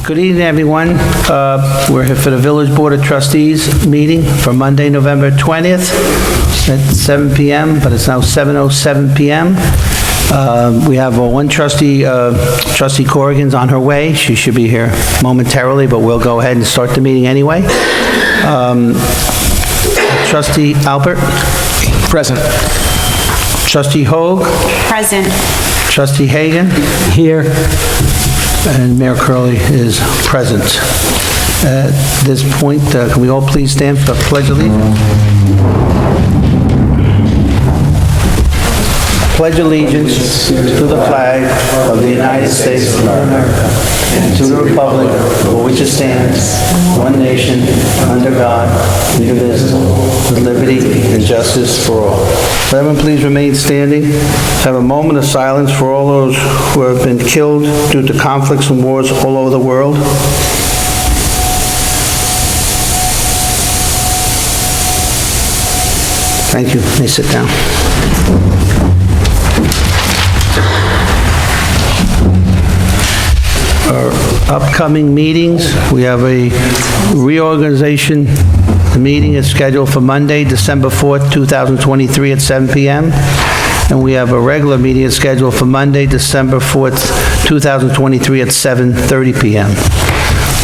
Good evening, everyone. We're here for the Village Board of Trustees meeting for Monday, November 20th at 7 p.m., but it's now 7:07 p.m. We have one trustee, Trustee Corrigan's on her way. She should be here momentarily, but we'll go ahead and start the meeting anyway. Trustee Alpert? Present. Trustee Hogue? Present. Trustee Hagen? Here. And Mayor Curley is present. At this point, can we all please stand for the Pledge of Allegiance? Pledge allegiance to the flag of the United States of America and to the republic for which it stands, one nation, under God, indivisible, with liberty and justice for all. Will everyone please remain standing? Let's have a moment of silence for all those who have been killed due to conflicts and wars all over the world. Thank you. You may sit down. Our upcoming meetings, we have a reorganization. The meeting is scheduled for Monday, December 4th, 2023 at 7 p.m. And we have a regular meeting scheduled for Monday, December 4th, 2023 at 7:30 p.m.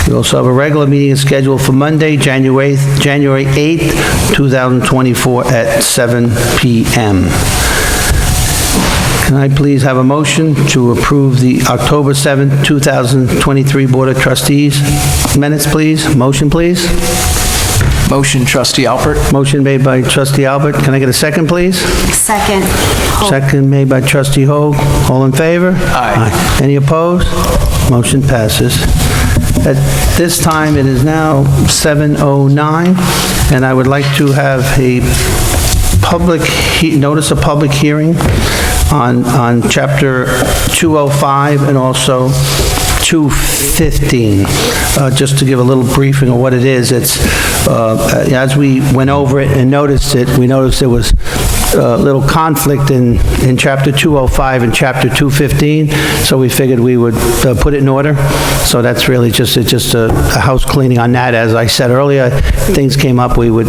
We also have a regular meeting scheduled for Monday, January 8th, 2024 at 7 p.m. Can I please have a motion to approve the October 7th, 2023 Board of Trustees minutes, please? Motion, please. Motion, Trustee Alpert. Motion made by Trustee Alpert. Can I get a second, please? Second. Hope. Second made by Trustee Hogue. All in favor? Aye. Any opposed? Motion passes. At this time, it is now 7:09, and I would like to have a notice of public hearing on Chapter 205 and also 215. Just to give a little briefing of what it is, it's, as we went over it and noticed it, we noticed there was a little conflict in Chapter 205 and Chapter 215, so we figured we would put it in order. So that's really just a house cleaning on that. As I said earlier, things came up, we would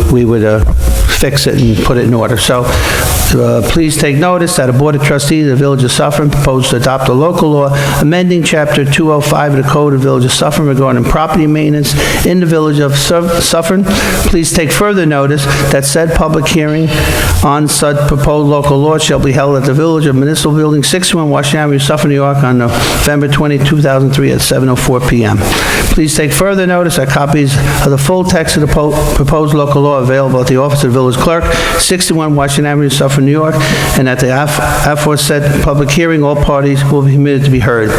fix it and put it in order. So please take notice that the Board of Trustees of the Village of Suffern proposed to adopt a local law amending Chapter 205 of the Code of the Village of Suffern regarding property maintenance in the Village of Suffern. Please take further notice that said public hearing on said proposed local law shall be held at the Village of Municipal Building 61, Washington Avenue, Suffern, New York, on November 20, 2003 at 7:04 p.m. Please take further notice that copies of the full text of the proposed local law are available at the office of the Village Clerk, 61 Washington Avenue, Suffern, New York, and at the aforesaid public hearing, all parties will be permitted to be heard.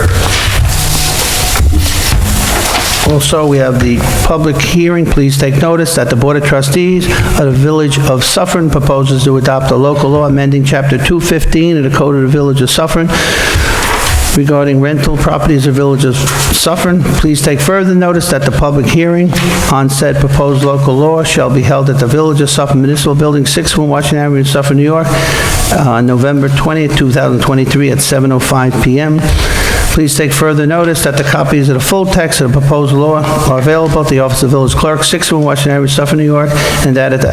Also, we have the public hearing. Please take notice that the Board of Trustees of the Village of Suffern proposes to adopt a local law amending Chapter 215 of the Code of the Village of Suffern regarding rental properties of Village of Suffern. Please take further notice that the public hearing on said proposed local law shall be held at the Village of Suffern Municipal Building 61, Washington Avenue, Suffern, New York, on November 20th, 2023 at 7:05 p.m. Please take further notice that the copies of the full text of the proposed law are available at the office of the Village Clerk, 61 Washington Avenue, Suffern, New York, and that at the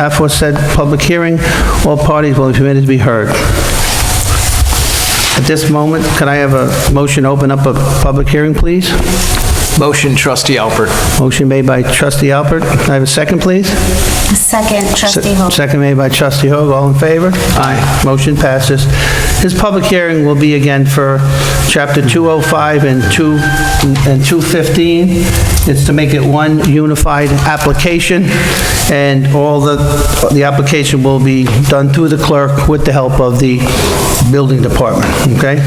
aforesaid public hearing, all parties will be permitted to be heard. At this moment, can I have a motion to open up a public hearing, please? Motion, Trustee Alpert. Motion made by Trustee Alpert. Can I have a second, please? Second. Trustee Hope. Second made by Trustee Hogue. All in favor? Aye. Motion passes. This public hearing will be again for Chapter 205 and 215. It's to make it one unified application, and all the application will be done through the clerk with the help of the building department, okay?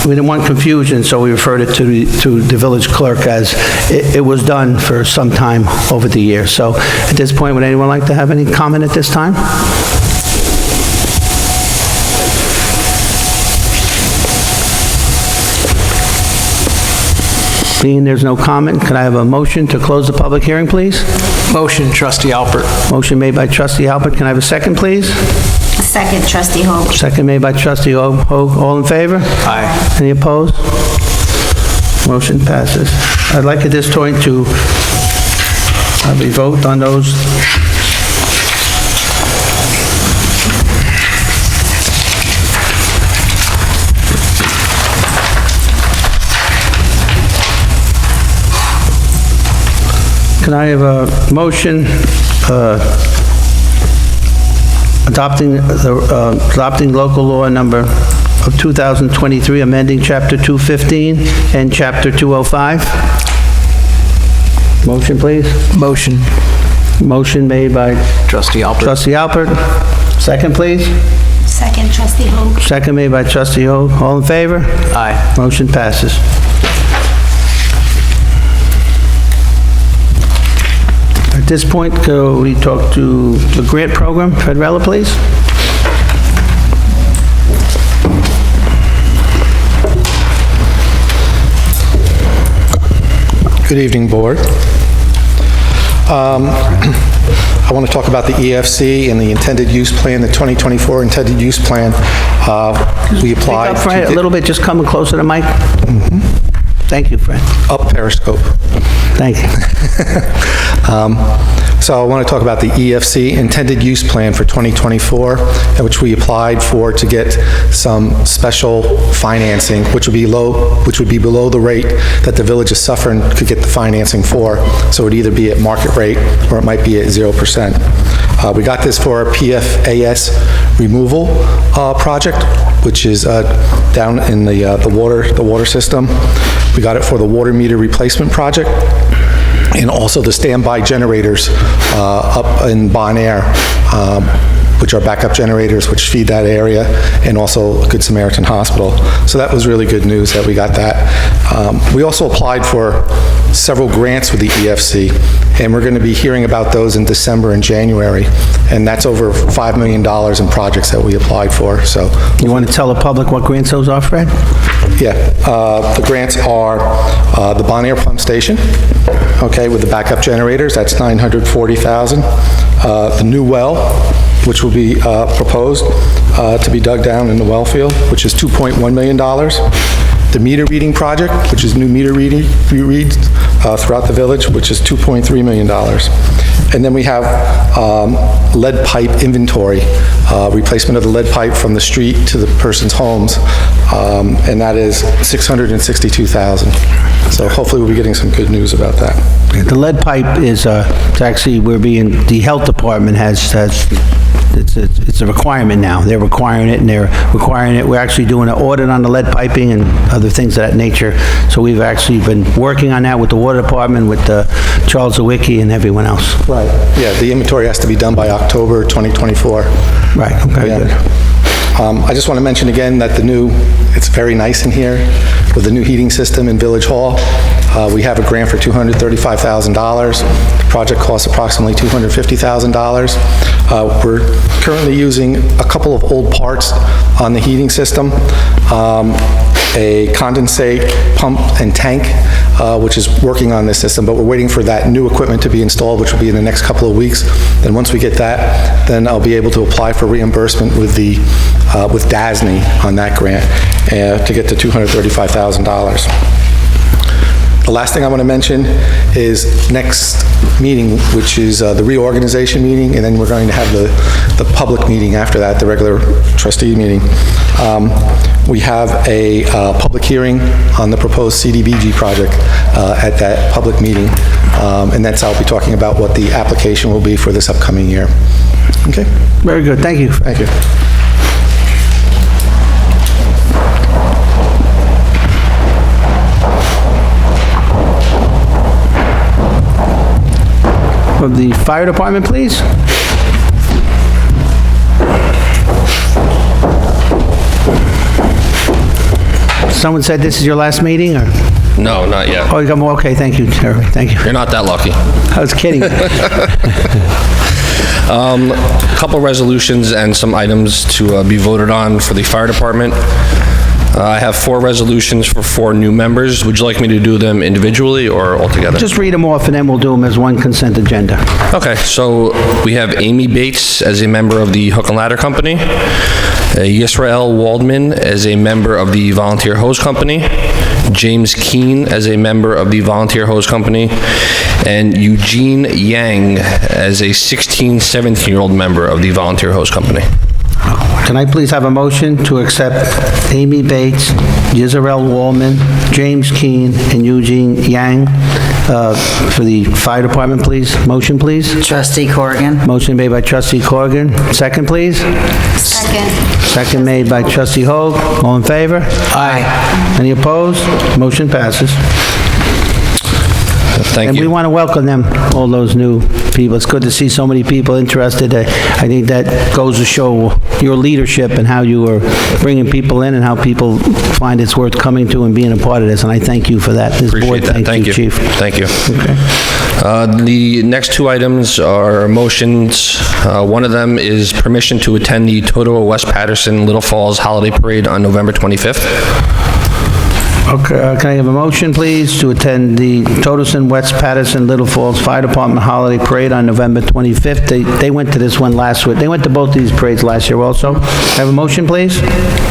We didn't want confusion, so we referred it to the village clerk, as it was done for some time over the years. So at this point, would anyone like to have any comment at this time? Being there's no comment, can I have a motion to close the public hearing, please? Motion, Trustee Alpert. Motion made by Trustee Alpert. Can I have a second, please? Second, Trustee Hogue. Second made by Trustee Hogue. All in favor? Aye. Any opposed? Motion passes. I'd like at this point to have a vote on those. Can I have a motion adopting local law number of 2023, amending Chapter 215 and Chapter 205? Motion, please. Motion. Motion made by Trustee Alpert. Trustee Alpert. Second, please. Second, Trustee Hogue. Second made by Trustee Hogue. All in favor? Aye. Motion passes. At this point, could we talk to the grant program? Fred Rella, please. Good evening, Board. I want to talk about the EFC and the intended use plan, the 2024 intended use plan. We applied Speak up, Fred, a little bit, just coming closer to the mic. Thank you, Fred. up Periscope. Thank you. So I want to talk about the EFC intended use plan for 2024, which we applied for to get some special financing, which would be below the rate that the Village of Suffern could get the financing for. So it would either be at market rate or it might be at 0%. We got this for our PFAS removal project, which is down in the water system. We got it for the water meter replacement project, and also the standby generators up in Bon Air, which are backup generators which feed that area, and also Good Samaritan Hospital. So that was really good news that we got that. We also applied for several grants with the EFC, and we're going to be hearing about those in December and January, and that's over $5 million in projects that we applied for. So You want to tell the public what grants those are, Fred? yeah, the grants are the Bon Air Pump Station, okay, with the backup generators, that's $940,000. The new well, which will be proposed to be dug down in the well field, which is $2.1 million. The meter reading project, which is new meter reads throughout the village, which is $2.3 million. And then we have lead pipe inventory, replacement of the lead pipe from the street to the person's homes, and that is $662,000. So hopefully we'll be getting some good news about that. The lead pipe is, it's actually, the health department it's a requirement now. They're requiring it, and they're requiring it. We're actually doing an audit on the lead piping and other things of that nature. So we've actually been working on that with the water department, with Charles Sawicki and everyone else. Right. Yeah, the inventory has to be done by October 2024. Right, okay, Yeah. good. I just want to mention again that it's very nice in here with the new heating system in Village Hall. We have a grant for $235,000. The project costs approximately $250,000. We're currently using a couple of old parts on the heating system, a condensate pump and tank, which is working on this system, but we're waiting for that new equipment to be installed, which will be in the next couple of weeks. Then once we get that, then I'll be able to apply for reimbursement with DASNY on that grant to get to $235,000. The last thing I want to mention is next meeting, which is the reorganization meeting, and then we're going to have the public meeting after that, the regular trustee meeting. We have a public hearing on the proposed CDBG project at that public meeting, and I'll be talking about what the application will be for this upcoming year. Okay? Very good, thank you. Thank you. Of the fire department, please. Someone said this is your last meeting, or? No, not yet. Oh, you got more, okay, thank you, Terry, thank you. You're not that lucky. I was kidding. A couple resolutions and some items to be voted on for the fire department. I have 4 resolutions for 4 new members. Would you like me to do them individually or altogether? Just read them off, and then we'll do them as one consent agenda. Okay, so we have Amy Bates as a member of the Hook and Ladder Company, Yisrael Waldman as a member of the Volunteer Hose Company, James Keene as a member of the Volunteer Hose Company, and Eugene Yang as a 16, 17-year-old member of the Volunteer Hose Company. Can I please have a motion to accept Amy Bates, Yisrael Wallman, James Keene, and Eugene Yang for the fire department, please? Motion, please? Trustee Corrigan. Motion made by trustee Corrigan. Second, please? Second. Second made by trustee Hogue. All in favor? Aye. Any opposed? Motion passes. Thank And we you. want to welcome them, all those new people. It's good to see so many people interested. I think that goes to show your leadership and how you are bringing people in and how people find it's worth coming to and being a part of this, and I thank you for that. This board, Appreciate that. Thank you. Chief. Thank you. Okay. The next 2 items are motions. One of them is permission to attend the Toto West Patterson Little Falls Holiday Parade on November 25th. Okay, can I have a motion, please, to attend the Totoson, West Patterson, Little Falls Fire Department Holiday Parade on November 25th? They went to this one last week. They went to both these parades last year also. Have a motion, please?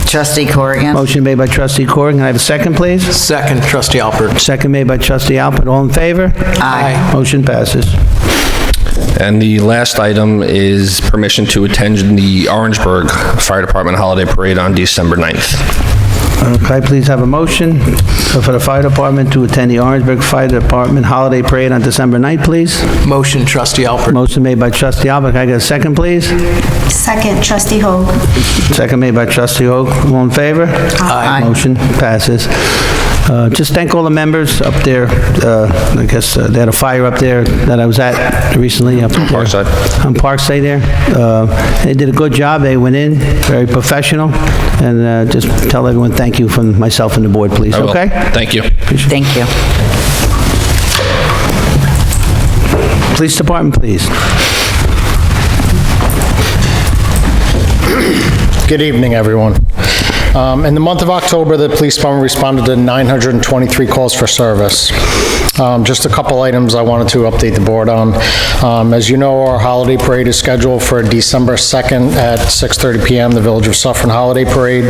Trustee Corrigan. Motion made by trustee Corrigan. Can I have a second, please? Second, trustee Alpert. Second made by trustee Alpert. All in favor? Aye. Motion passes. And the last item is permission to attend the Orangeburg Fire Department Holiday Parade on December 9th. Can I please have a motion for the fire department to attend the Orangeburg Fire Department Holiday Parade on December 9th, please? Motion, trustee Alpert. Motion made by trustee Albert. Can I get a second, please? Second, trustee Hogue. Second made by trustee Hogue. All in favor? Aye. Motion passes. Just thank all the members up there. I guess they had a fire up there that I was at recently. Up there. Parkside. On Parkside there. They did a good job. They went in, very professional. And just tell everyone thank you from myself and the board, please, I will. okay? Thank you. Thank you. Police Department, please. Good evening, everyone. In the month of October, the police department responded to 923 calls for service. Just a couple items I wanted to update the board on. As you know, our holiday parade is scheduled for December 2nd at 6:30 p.m., the Village of Suffern Holiday Parade.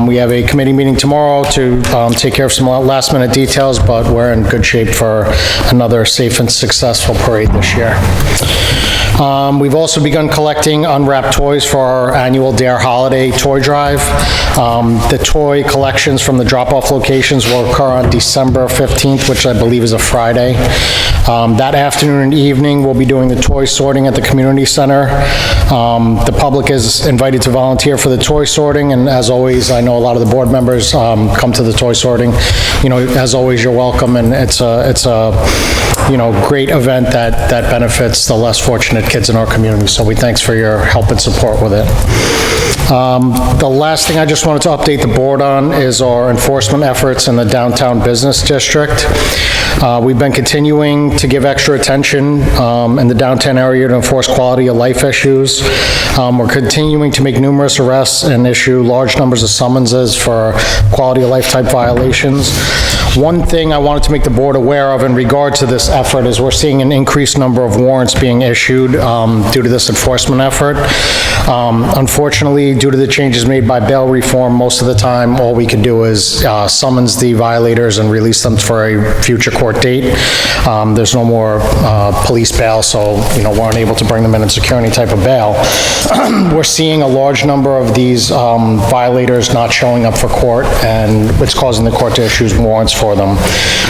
We have a committee meeting tomorrow to take care of some last-minute details, but we're in good shape for another safe and successful parade this year. We've also begun collecting unwrapped toys for our annual Dare Holiday Toy Drive. The toy collections from the drop-off locations will occur on December 15th, which I believe is a Friday. That afternoon and evening, we'll be doing the toy sorting at the community center. The public is invited to volunteer for the toy sorting, and as always, I know a lot of the board members come to the toy sorting. You know, as always, you're welcome, and it's a great event that benefits the less fortunate kids in our community, so we thanks for your help and support with it. The last thing I just wanted to update the board on is our enforcement efforts in the downtown business district. We've been continuing to give extra attention in the downtown area to enforce quality of life issues. We're continuing to make numerous arrests and issue large numbers of summonses for quality of life type violations. One thing I wanted to make the board aware of in regard to this effort is we're seeing an increased number of warrants being issued due to this enforcement effort. Unfortunately, due to the changes made by bail reform, most of the time, all we can do is summons the violators and release them for a future court date. There's no more police bail, so, we're unable to bring them in and secure any type of bail. We're seeing a large number of these violators not showing up for court, and it's causing the court to issue warrants for them.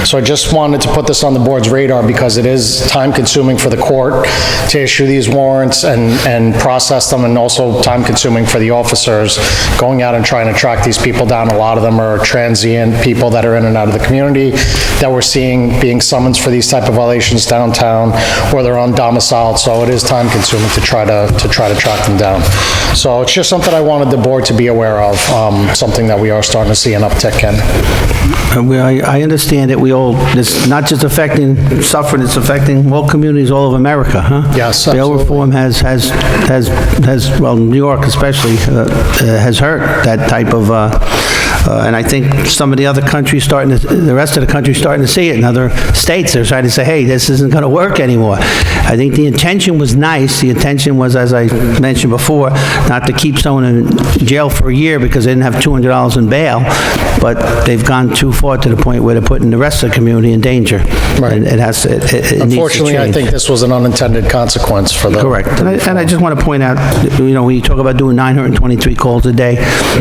So I just wanted to put this on the board's radar because it is time-consuming for the court to issue these warrants and process them, and also time-consuming for the officers going out and trying to track these people down. A lot of them are transient people that are in and out of the community that we're seeing being summoned for these type of violations downtown, or they're undomiciled, so it is time-consuming to try to track them down. So it's just something I wanted the board to be aware of, something that we are starting to see an uptick in. I understand that it's not just affecting Suffern, it's affecting all communities all over America, huh? Yes, Bail reform has, well, New York especially, has hurt that type of And I think some of the other countries the rest of the country starting to see it. In other states, they're trying to say, hey, this isn't going to work anymore. I think the intention was nice. The intention was, as I mentioned before, not to keep someone in jail for a year because they didn't have $200 in bail, but they've gone too far to the point where they're putting the rest of the community in danger. Right. And it needs to change. Unfortunately, I think this was an unintended consequence for the... Correct. And I just want to point out, when you talk about doing 923 calls a day,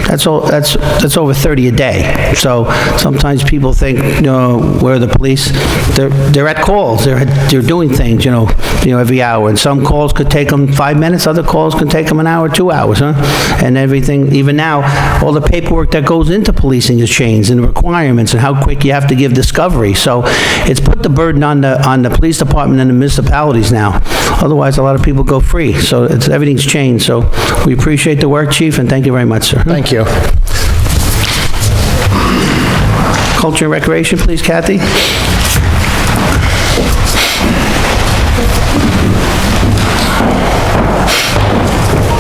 that's over 30 a day. So sometimes people think, where are the police? They're at calls. They're doing things, every hour. And some calls could take them 5 minutes, other calls can take them an hour, 2 hours, huh? And everything, even now, all the paperwork that goes into policing has changed, and the requirements, and how quick you have to give discovery. So it's put the burden on the police department and the municipalities now. Otherwise, a lot of people go free. So everything's changed. So we appreciate the work, Chief, and thank you very much, sir. Thank you. Culture and Recreation, please, Cathy.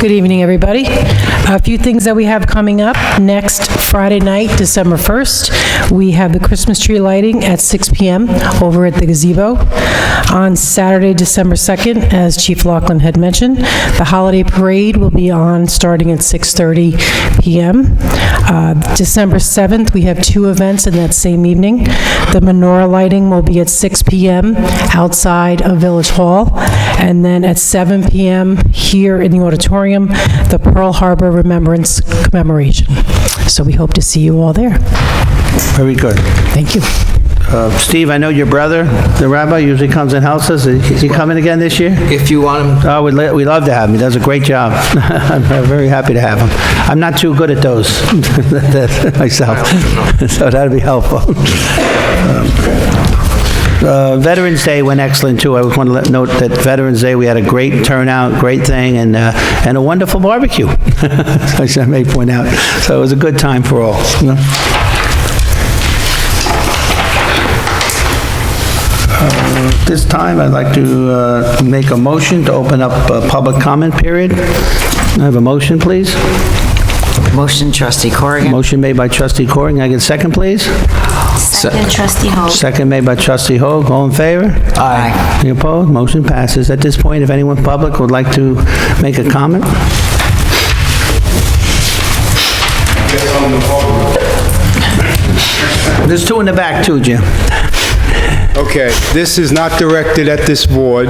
Good evening, everybody. A few things that we have coming up. Next Friday night, December 1st, we have the Christmas tree lighting at 6 p.m. over at the gazebo. On Saturday, December 2nd, as Chief Loughlin had mentioned, the holiday parade will be on starting at 6:30 p.m. December 7th, we have 2 events in that same evening. The menorah lighting will be at 6 p.m. outside of Village Hall, and then at 7 p.m. here in the auditorium, the Pearl Harbor Remembrance Commemoration. So we hope to see you all there. Very good. Thank you. Steve, I know your brother, the rabbi, usually comes and helps us. Is he coming again this year? If you want him, Oh, we'd love to have him. He does a great job. I'm very happy to have him. I'm not too good at those myself, so that'd be helpful. Veterans Day went excellent, too. I want to note that Veterans Day, we had a great turnout, great thing, and a wonderful barbecue, as I may point out. So it was a good time for all. This time, I'd like to make a motion to open up a public comment period. I have a motion, please. Motion, Trustee Corrigan. Motion made by Trustee Corrigan. Can I get a second, please? Second, Trustee Hogue. Second made by Trustee Hogue. All in favor? Aye. Any opposed? Motion passes. At this point, if anyone public would like to make a comment? There's 2 in the back, too, Jim. Okay, this is not directed at this board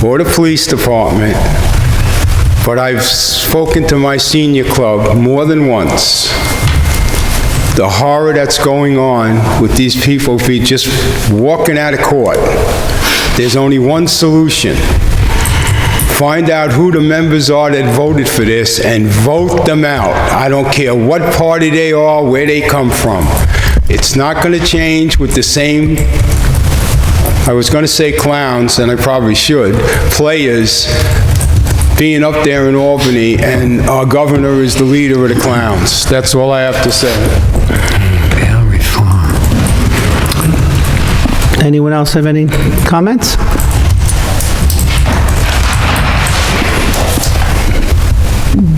or the police department, but I've spoken to my senior club more than once. The horror that's going on with these people just walking out of court. There's only one solution. Find out who the members are that voted for this and vote them out. I don't care what party they are, where they come from. It's not going to change with the same, I was going to say clowns, and I probably should, players being up there in Albany, and our governor is the leader of the clowns. That's all I have to say. Anyone else have any comments?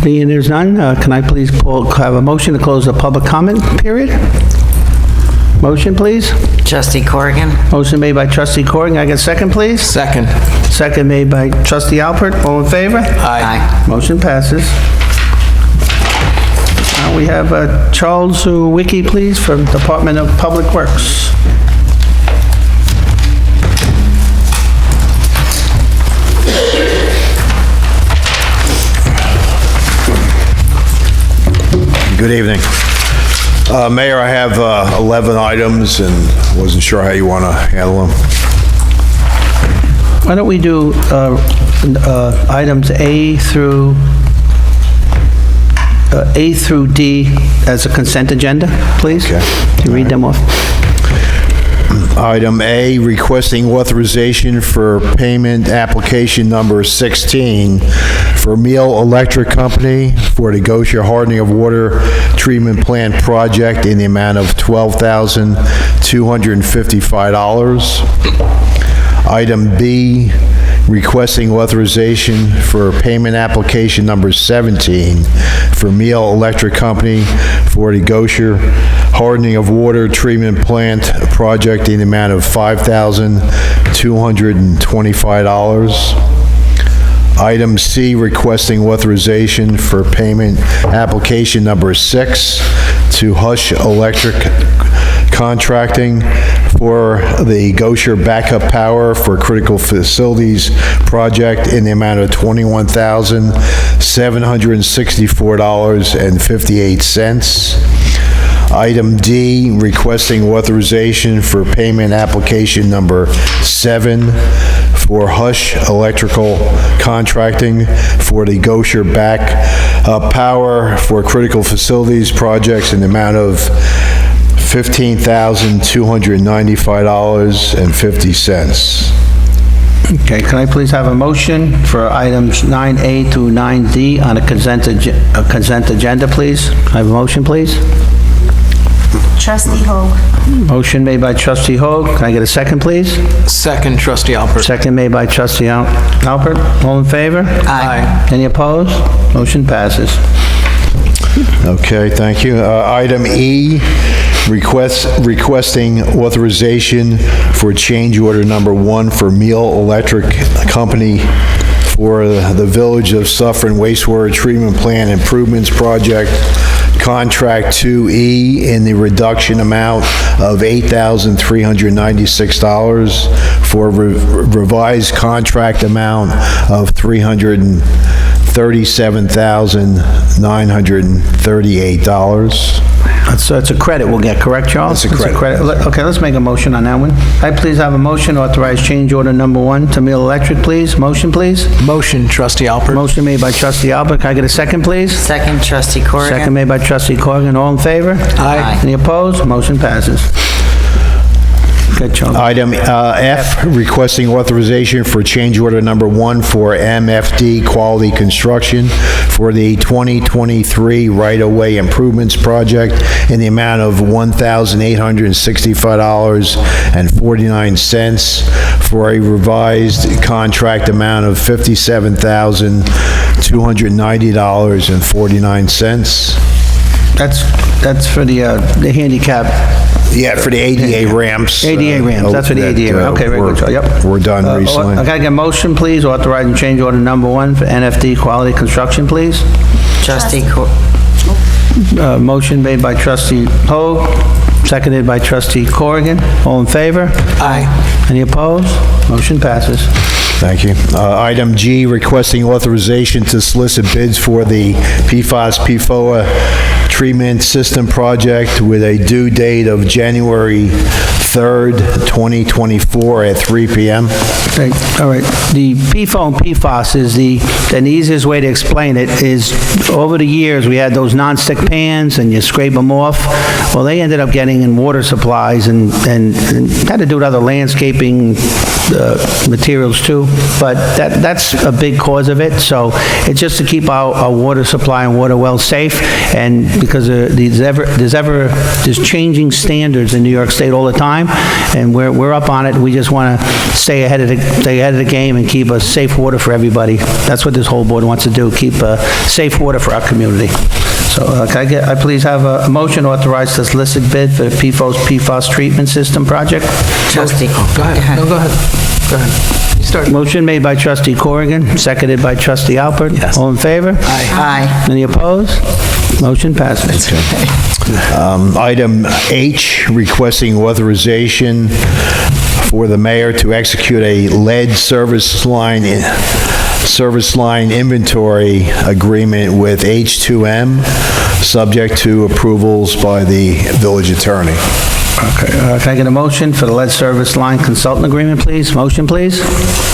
Being there's none, can I please have a motion to close the public comment period? Motion, please. Trustee Corrigan. Motion made by Trustee Corrigan. Can I get a second, please? second. Second made by Trustee Alpert. All in favor? Aye. Motion passes. Now we have Charles Sawicki, please, from Department of Public Works. Good evening. Mayor, I have 11 items and wasn't sure how you want to handle them. Why don't we do items A through D as a consent agenda, please? Okay. Can you read them off? Item A, requesting authorization for payment application number 16 for Meal Electric Company for the Gosher Hardening of Water Treatment Plant Project in the amount of $12,255. Item B, requesting authorization for payment application number 17 for Meal Electric Company for the Gosher Hardening of Water Treatment Plant project in the amount of $5,225. Item C, requesting authorization for payment application number 6 to Hush Electric Contracting for the Gosher Backup Power for Critical Facilities project in the amount of $21,764.58. Item D, requesting authorization for payment application number 7 for Hush Electrical Contracting for the Gosher Backup Power for Critical Facilities projects in the amount of $15,295.50. Okay, can I please have a motion for items 9A through 9D on a consent agenda, please? Can I have a motion, please? Trustee Hogue. Motion made by Trustee Hogue. Can I get a second, please? Second, Trustee Alpert. Second made by Trustee Alpert. All in favor? Aye. Any opposed? Motion passes. Okay, thank you. Item E, requesting authorization for change order number 1 for Meal Electric Company for the Village of Suffern wastewater treatment plant improvements project, contract 2E, in the reduction amount of $8,396 for revised contract amount of $337,938. That's a credit we'll get, correct, Charles? That's a credit. Okay, let's make a motion on that one. I please have a motion to authorize change order number 1 to Meal Electric, please. Motion, please. Motion, Trustee Alpert. Motion made by Trustee Alpert. Can I get a second, please? Second, Trustee Corrigan. Second made by Trustee Corrigan. All in favor? Aye. Any opposed? Motion passes. Good, Charles. Item F, requesting authorization for change order number 1 for MFD Quality Construction for the 2023 right-of-way improvements project in the amount of $1,865.49 for a revised contract amount of $57,290.49. That's for the handicap. Yeah, for the ADA ramps. ADA ramps, that's for the ADA ramps. Okay, very good, Charles. Yep. Were done recently. I gotta get a motion, please, authorizing change order number 1 for NFD Quality Construction, please. Trustee Motion made by Trustee Hogue, seconded by Trustee Corrigan. All in favor? Aye. Any opposed? Motion passes. Thank you. Item G, requesting authorization to solicit bids for the PFAS/PFOA treatment system project with a due date of January 3rd, 2024 at 3 p.m. Okay, all right. The PFOA and PFAS is the easiest way to explain it is, over the years, we had those non-stick pans and you scrape them off. Well, they ended up getting in water supplies and had to do with other landscaping materials too, but that's a big cause of it. So it's just to keep our water supply and water wells safe, and because there's changing standards in New York State all the time, and we're up on it. We just want to stay ahead of the game and keep a safe water for everybody. That's what this whole board wants to do, keep safe water for our community. So can I please have a motion authorized to solicit bid for the PFAS treatment system project? Trustee. Go ahead. No, go ahead. Go ahead. You start. Motion made by Trustee Corrigan, seconded by Trustee Alpert. Yes. All in favor? Aye. Any opposed? Motion passes. Item H, requesting authorization for the mayor to execute a lead service line inventory agreement with H2M, subject to approvals by the village attorney. Okay, can I get a motion for the lead service line consultant agreement, please? Motion, please.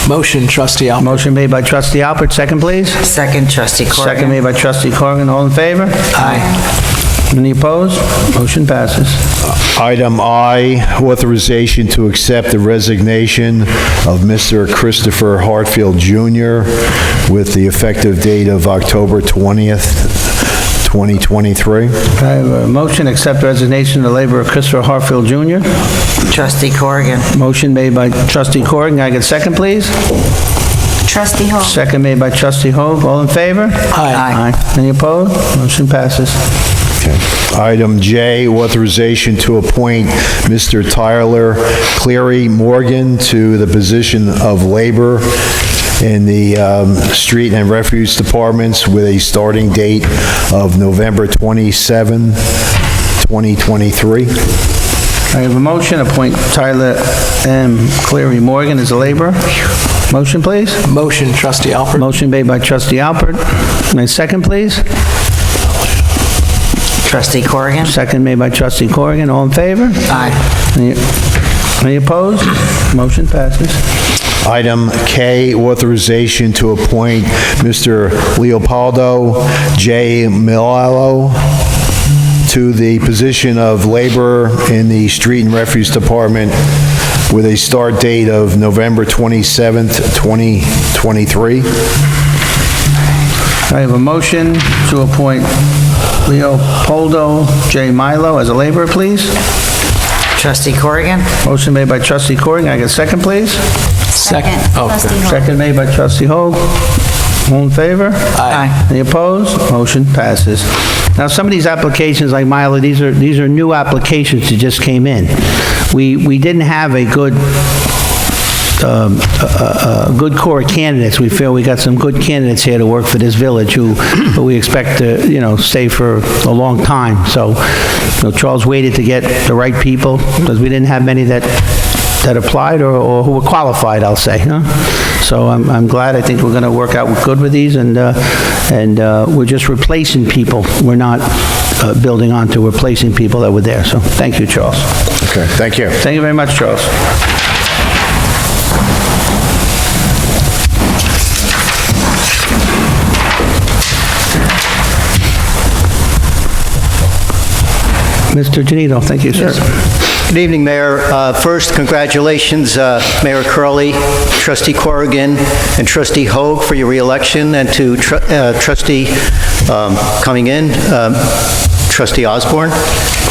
Motion, Trustee Alpert. Motion made by Trustee Alpert, second, please. Second, Trustee Corrigan. Second made by Trustee Corrigan. All in favor? Aye. Any opposed? Motion passes. Item I, authorization to accept the resignation of Mr. Christopher Hartfield Jr. with the effective date of October 20th, 2023. I have a motion, accept resignation of the labor of Christopher Hartfield Jr. Trustee Corrigan. Motion made by Trustee Corrigan. Can I get a second, please? Trustee Hogue. Second made by Trustee Hogue. All in favor? Aye. Any opposed? Motion passes. Item J, authorization to appoint Mr. Tyler Cleary Morgan to the position of labor in the Street and Refuse Departments with a starting date of November 27, 2023. I have a motion, appoint Tyler M. Cleary Morgan as a laborer. Motion, please. Motion, Trustee Alpert. Motion made by Trustee Alpert. My second, please. Trustee Corrigan? Second made by Trustee Corrigan. All in favor? Aye. Any opposed? Motion passes. Item K, authorization to appoint Mr. Leopoldo J. Milano to the position of laborer in the Street and Refuse Department with a start date of November 27th, 2023. I have a motion to appoint Leopoldo J. Milo as a laborer, please. Trustee Corrigan? Motion made by Trustee Corrigan. Can I get a second, please? Second. Oh, Trustee Hogue. Second made by Trustee Hogue. All in favor? Aye. Any opposed? Motion passes. Now, some of these applications, like Milo, these are new applications that just came in. We didn't have a good core of candidates. We feel we got some good candidates here to work for this village who we expect to, stay for a long time. So, Charles waited to get the right people because we didn't have many that applied or who were qualified, I'll say. So I'm glad. I think we're going to work out good with these, and we're just replacing people. We're not building on to replacing people that were there. So thank you, Charles. Okay, thank you. Thank you very much, Charles. Mr. Genito, thank you, sir. Good evening, Mayor. First, congratulations, Mayor Curley, Trustee Corrigan, and Trustee Hogue for your reelection, and to Trustee coming in, Trustee Osborne,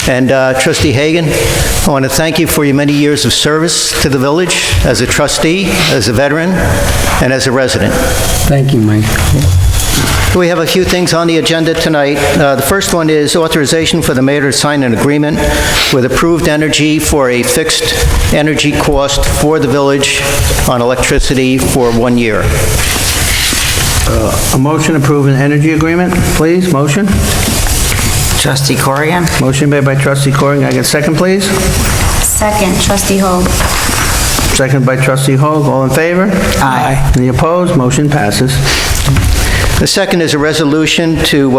and Trustee Hagen. I want to thank you for your many years of service to the village as a trustee, as a veteran, and as a resident. Thank you, Mike. We have a few things on the agenda tonight. The first one is authorization for the mayor to sign an agreement with Approved Energy for a fixed energy cost for the village on electricity for 1 year. A motion approving energy agreement, please. Motion. Trustee Corrigan? Motion made by Trustee Corrigan. Can I get a second, please? Second, Trustee Hogue. Second by Trustee Hogue. All in favor? Aye. Any opposed? Motion passes. The second is a resolution to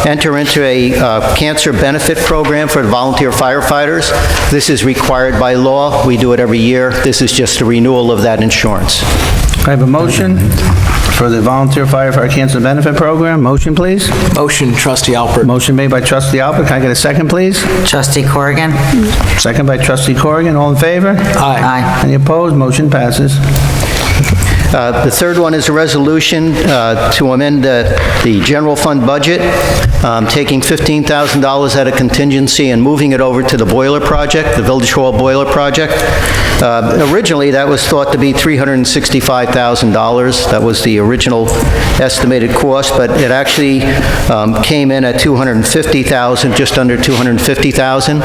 enter into a cancer benefit program for the volunteer firefighters. This is required by law. We do it every year. This is just a renewal of that insurance. I have a motion for the volunteer firefighter cancer benefit program. Motion, please. Motion, Trustee Alpert. Motion made by Trustee Alpert. Can I get a second, please? Trustee Corrigan? Second by Trustee Corrigan. All in favor? Aye. Any opposed? Motion passes. The third one is a resolution to amend the general fund budget, taking $15,000 out of contingency and moving it over to the boiler project, the Village Hall boiler project. Originally, that was thought to be $365,000. That was the original estimated cost, but it actually came in at $250,000, just under $250,000.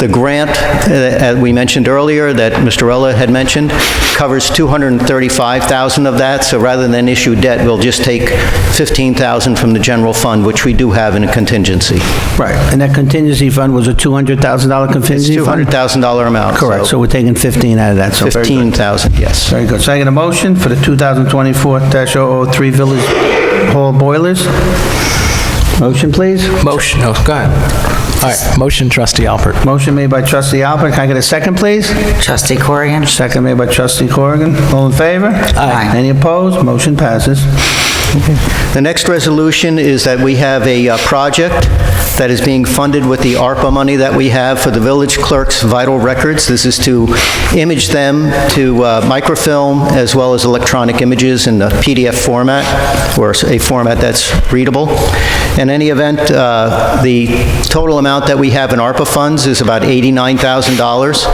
The grant, as we mentioned earlier, that Mr. Rella had mentioned, covers $235,000 of that, so rather than issue debt, we'll just take $15,000 from the general fund, which we do have in a contingency. Right, and that contingency fund was a $200,000 contingency It's fund? $200,000 amount. Correct, so we're taking 15 out of that, so very good. 15,000, yes. Very good. So I get a motion for the 2024-003 Village Hall boilers. Motion, please. Motion, oh, go ahead. All right, motion, Trustee Alpert. Motion made by Trustee Alpert. Can I get a second, please? Trustee Corrigan? Second made by Trustee Corrigan. All in favor? Aye. Any opposed? Motion passes. The next resolution is that we have a project that is being funded with the ARPA money that we have for the village clerk's vital records. This is to image them to microfilm as well as electronic images in a PDF format, or a format that's readable. In any event, the total amount that we have in ARPA funds is about $89,000,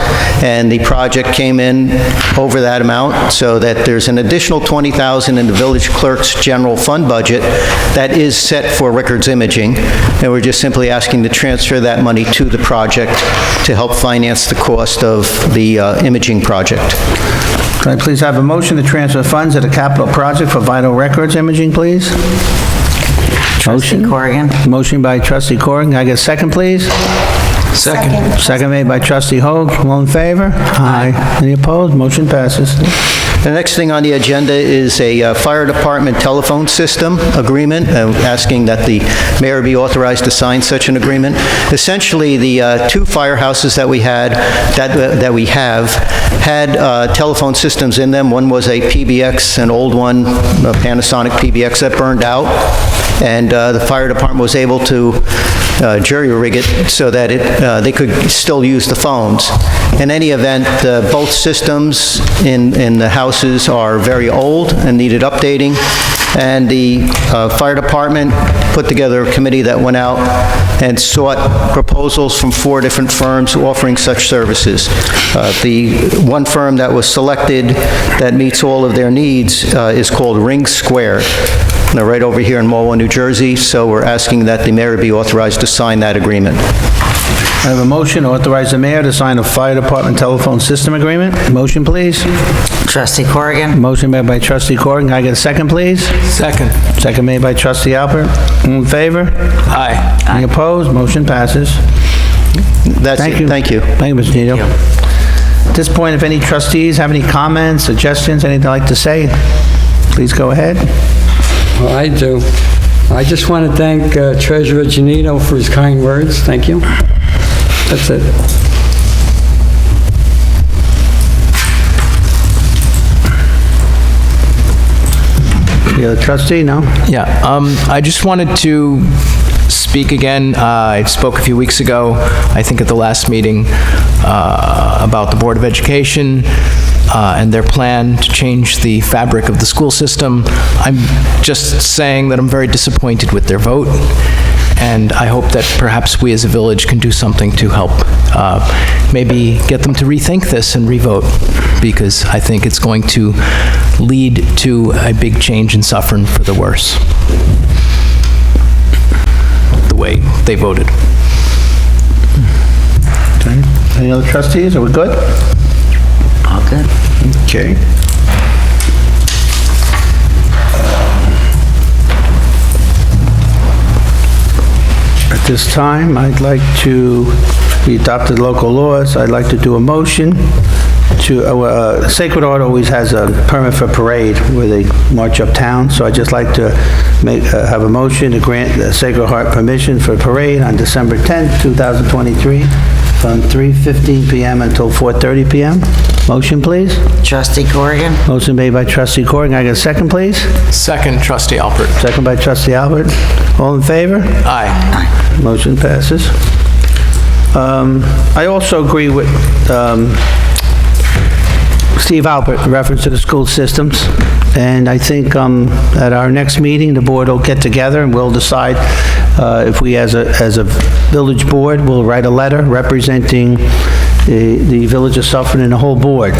and the project came in over that amount, so that there's an additional $20,000 in the village clerk's general fund budget that is set for records imaging, and we're just simply asking to transfer that money to the project to help finance the cost of the imaging project. Can I please have a motion to transfer funds to the capital project for vital records imaging, please? Trustee Corrigan. Motion by trustee Corrigan. Can I get a second, please? Second. Second made by trustee Hogue. All in favor? Aye. Any opposed? Motion passes. The next thing on the agenda is a fire department telephone system agreement, asking that the mayor be authorized to sign such an agreement. Essentially, the two firehouses that we had, that we have, had telephone systems in them. One was a PBX, an old one, a Panasonic PBX that burned out, and the fire department was able to jury-rig it so that they could still use the phones. In any event, both systems in the houses are very old and needed updating, and the fire department put together a committee that went out and sought proposals from 4 different firms offering such services. The one firm that was selected that meets all of their needs is called Ring Square. They're right over here in Morwell, New Jersey, so we're asking that the mayor be authorized to sign that agreement. I have a motion to authorize the mayor to sign a fire department telephone system agreement. Motion, please. Trustee Corrigan. Motion made by trustee Corrigan. Can I get a second, please? Second. Second made by trustee Alpert. All in favor? Aye. Any opposed? Motion passes. That's Thank it. you. Thank you. Thank you, Mr. Genito. At this point, if any trustees have any comments, suggestions, anything they'd like to say, please go ahead. Well, I do. I just want to thank Treasurer Genito for his kind words. Thank you. That's it. The other trustee, no? Yeah, I just wanted to speak again. I spoke a few weeks ago, I think at the last meeting, about the Board of Education and their plan to change the fabric of the school system. I'm just saying that I'm very disappointed with their vote, and I hope that perhaps we as a village can do something to help maybe get them to rethink this and revote, because I think it's going to lead to a big change in Suffern for the worse, the way they voted. Okay. Any other trustees? Are we good? All good. Okay. At this time, I'd like to, we adopted local laws, I'd like to do a motion to, Sacred Heart always has a permit for parade where they march uptown, so I'd just like to have a motion to grant the Sacred Heart permission for a parade on December 10th, 2023, from 3:15 p.m. until 4:30 p.m. Motion, please. Trustee Corrigan. Motion made by trustee Corrigan. Can I get a second, please? Second, trustee Alpert. Second by trustee Alpert. All in favor? Aye. Motion passes. I also agree with Steve Alpert in reference to the school systems, and I think at our next meeting, the board will get together and we'll decide if we, as a village board, will write a letter representing the village of Suffern and the whole board.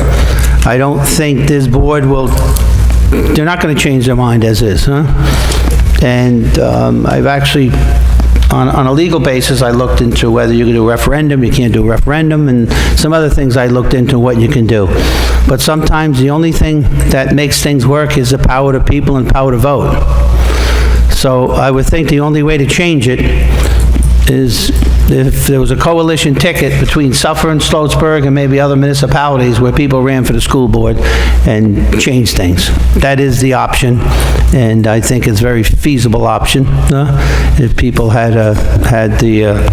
I don't think this board will, they're not going to change their mind as is, huh? And I've actually, on a legal basis, I looked into whether you can do a referendum, you can't do a referendum, and some other things I looked into what you can do. But sometimes the only thing that makes things work is the power to people and power to vote. So I would think the only way to change it is if there was a coalition ticket between Suffern, Sloatsburg, and maybe other municipalities where people ran for the school board and changed things. That is the option, and I think it's a very feasible option, if people had the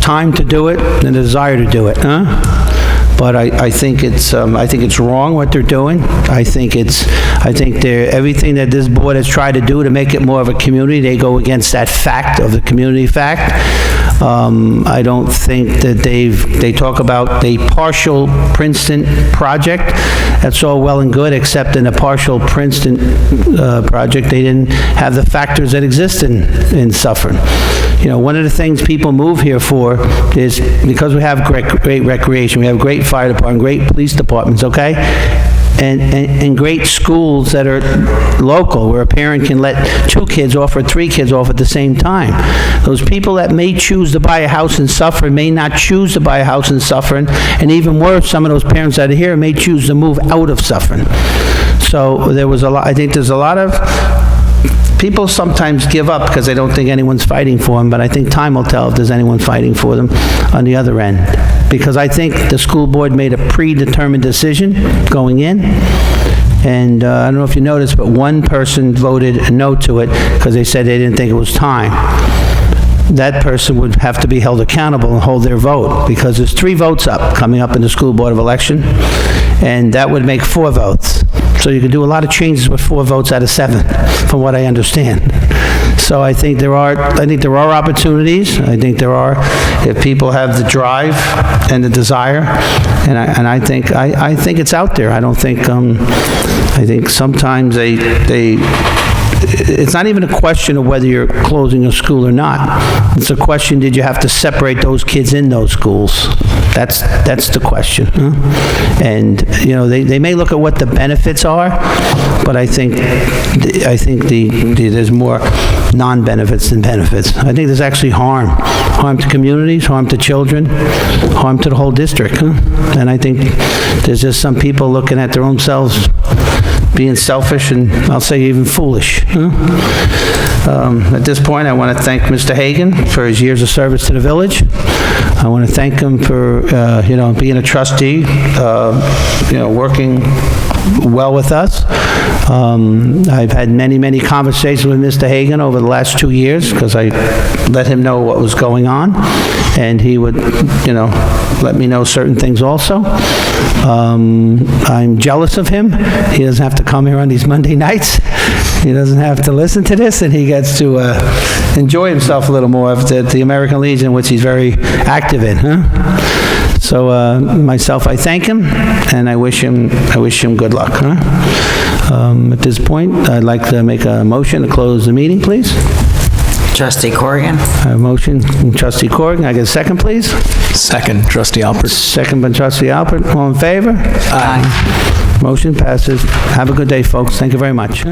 time to do it and the desire to do it, but I think it's wrong what they're doing. I think everything that this board has tried to do to make it more of a community, they go against that fact of the community fact. I don't think that they talk about the partial Princeton project. That's all well and good, except in a partial Princeton project, they didn't have the factors that exist in Suffern. You know, one of the things people move here for is because we have great recreation, we have great fire department, great police departments, okay? And great schools that are local, where a parent can let 2 kids off or 3 kids off at the same time. Those people that may choose to buy a house in Suffern may not choose to buy a house in Suffern, and even worse, some of those parents that are here may choose to move out of Suffern. So there was a lot, I think there's a lot of, people sometimes give up because they don't think anyone's fighting for them, but I think time will tell if there's anyone fighting for them on the other end. Because I think the school board made a predetermined decision going in, and I don't know if you noticed, but one person voted no to it because they said they didn't think it was time. That person would have to be held accountable and hold their vote, because there's 3 votes up, coming up in the school board of election, and that would make 4 votes. So you can do a lot of changes with 4 votes out of 7, from what I understand. So I think there are opportunities. I think there are, if people have the drive and the desire, and I think it's out there. I don't think, I think sometimes it's not even a question of whether you're closing a school or not. It's a question, did you have to separate those kids in those schools? That's the question. Huh? And, you know, they may look at what the benefits are, but I think there's more non-benefits than benefits. I think there's actually harm to communities, harm to children, harm to the whole district. Huh? And I think there's just some people looking at their own selves, being selfish, and I'll say even foolish. Huh? At this point, I want to thank Mr. Hagen for his years of service to the village. I want to thank him for, you know, being a trustee, you know, working well with us. I've had many conversations with Mr. Hagen over the last 2 years, because I let him know what was going on, and he would, you know, let me know certain things also. I'm jealous of him. He doesn't have to come here on these Monday nights. He doesn't have to listen to this, and he gets to enjoy himself a little more at the American Legion, which he's very active in. Huh? So myself, I thank him, and I wish him good luck. Huh? At this point, I'd like to make a motion to close the meeting, please. Trustee Corrigan? A motion from Trustee Corrigan. I get a second, please? Second, Trustee Alpert. Second by Trustee Alpert. All in favor? Aye. Motion passes. Have a good day, folks. Thank you very much.